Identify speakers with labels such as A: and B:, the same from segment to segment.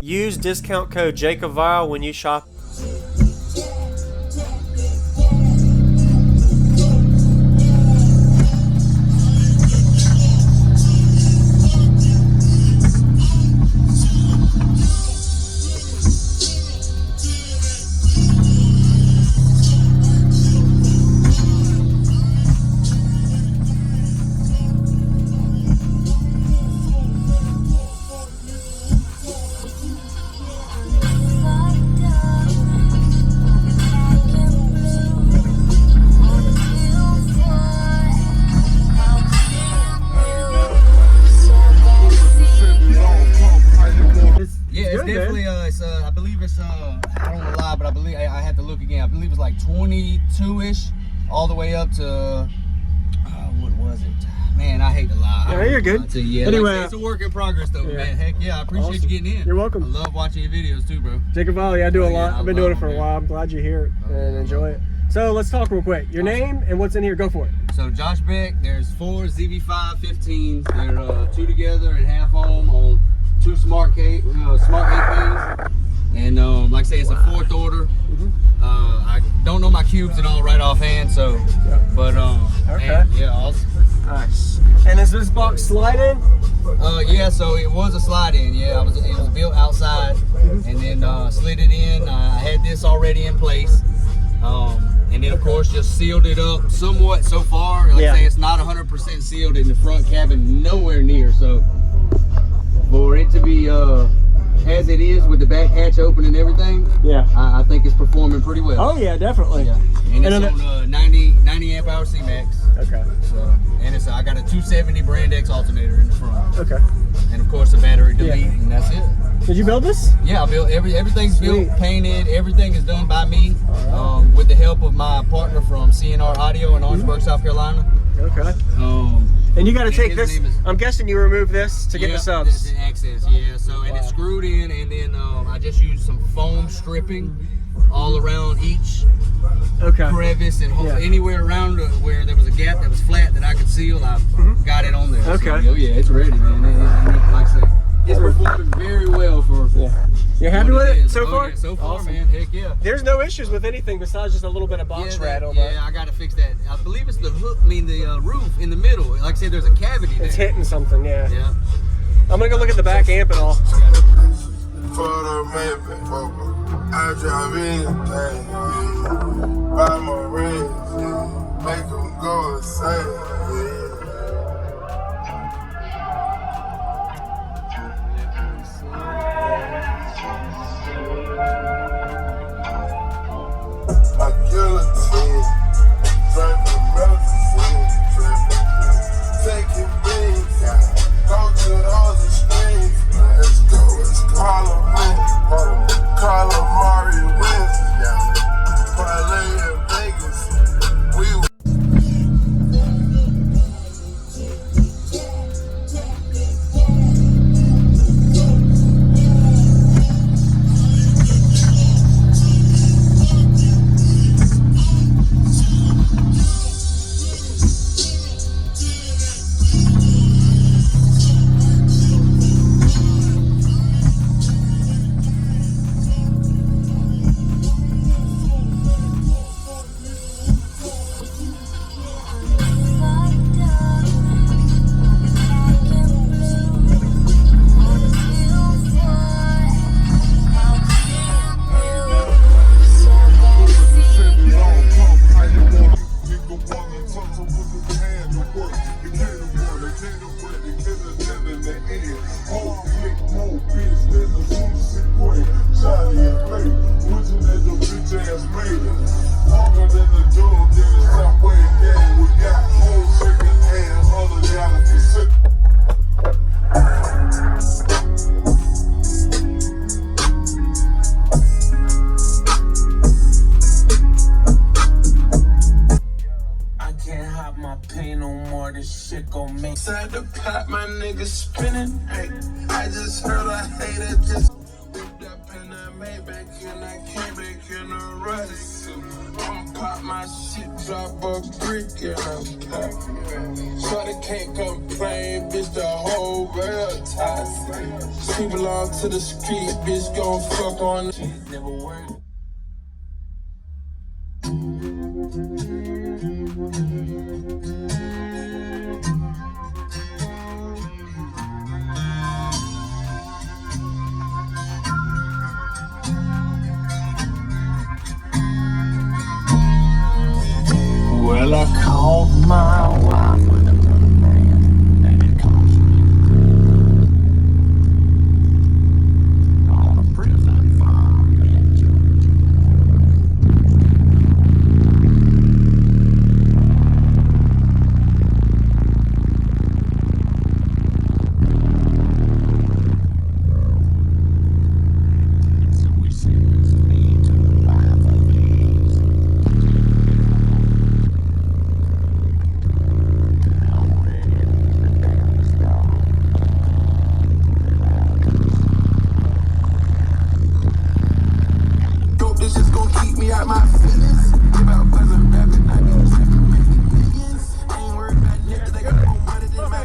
A: Use discount code JacobViral when you shop.
B: I believe it's I don't want to lie, but I believe I had to look again. I believe it's like 22-ish, all the way up to what was it? Man, I hate to lie.
A: Yeah, you're good.
B: Yeah,
A: anyway,
B: like, it's a work in progress though, man. Heck yeah, I appreciate you getting in.
A: You're welcome.
B: I love watching your videos too, bro.
A: JacobViral, yeah, I do a lot. I've been doing it for a while. I'm glad you're here and enjoy it. So let's talk real quick. Your name and what's in here. Go for it.
B: So Josh Beck, there's 4 ZV5 15s. They're 2 together and half ohm on 2 smart AKs. And like I say, it's a 4th order. I don't know my cubes at all right offhand, so but
A: okay.
B: Man, yeah, awesome.
A: Nice. And is this box sliding?
B: Yeah, so it was a slide in. Yeah, it was built outside and then slid it in. I had this already in place. And then of course just sealed it up somewhat so far. Like I say, it's not 100% sealed in the front cabin, nowhere near. So for it to be as it is with the back hatch open and everything, I think it's performing pretty well.
A: Oh yeah, definitely.
B: Yeah. And it's on 90 amp hour C-Max.
A: Okay.
B: So, and it's I got a 270 brand X alternator in the front.
A: Okay.
B: And of course the battery delete, and that's it.
A: Did you build this?
B: Yeah, I built everything's built, painted, everything is done by me, with the help of my partner from CNR Audio in Orangeburg, South Carolina.
A: Okay. And you got to take this. I'm guessing you remove this to get the subs.
B: This is the access, yeah. So and it's screwed in, and then I just used some foam stripping all around each crevice and anywhere around where there was a gap that was flat that I could seal. I got it on there.
A: Okay.
B: So, oh yeah, it's ready, man. Like I said, it's performing very well for.
A: You're happy with it so far?
B: Yeah, so far, man. Heck yeah.
A: There's no issues with anything besides just a little bit of box rat on that.
B: Yeah, I got to fix that. I believe it's the hook, the roof in the middle. Like I said, there's a cavity there.
A: It's hitting something, yeah. I'm going to go look at the back amp and all.
C: I drive anything, buy my rings, make them go insane, My guillotine, drink the medicine, take it big, go to all the streets, let's go, call him Mario wins, parlay in Vegas, we Inside the pot, my niggas spinning. Hey, I just heard I hate it. Just whipped up and I made back and I came back in a rush. I'm pop my shit, drop a brick in a pack. Shorty can't complain, bitch, the whole world tight. She belong to the street, bitch, gon' fuck on it. Never worked. Well, I called my wife with another man, and it cost me on a prison farm in Georgia. So we sentenced me to life of ease. This is gonna keep me out my feelings. Give out buzzing rapping, I be trapping, making millions. I ain't worried about niggas, they got more money than my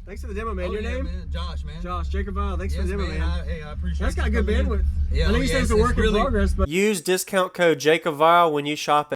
A: Thanks for the demo, man. Your name?
B: Man. Josh, man.
A: Josh, JacobViral. Thanks for the demo, man.
B: I appreciate
A: That's got
B: you
A: good
B: coming in.
A: bandwidth.
B: Yeah,
A: I know you said it's a work in progress, but
D: Use discount code JacobViral when you shop at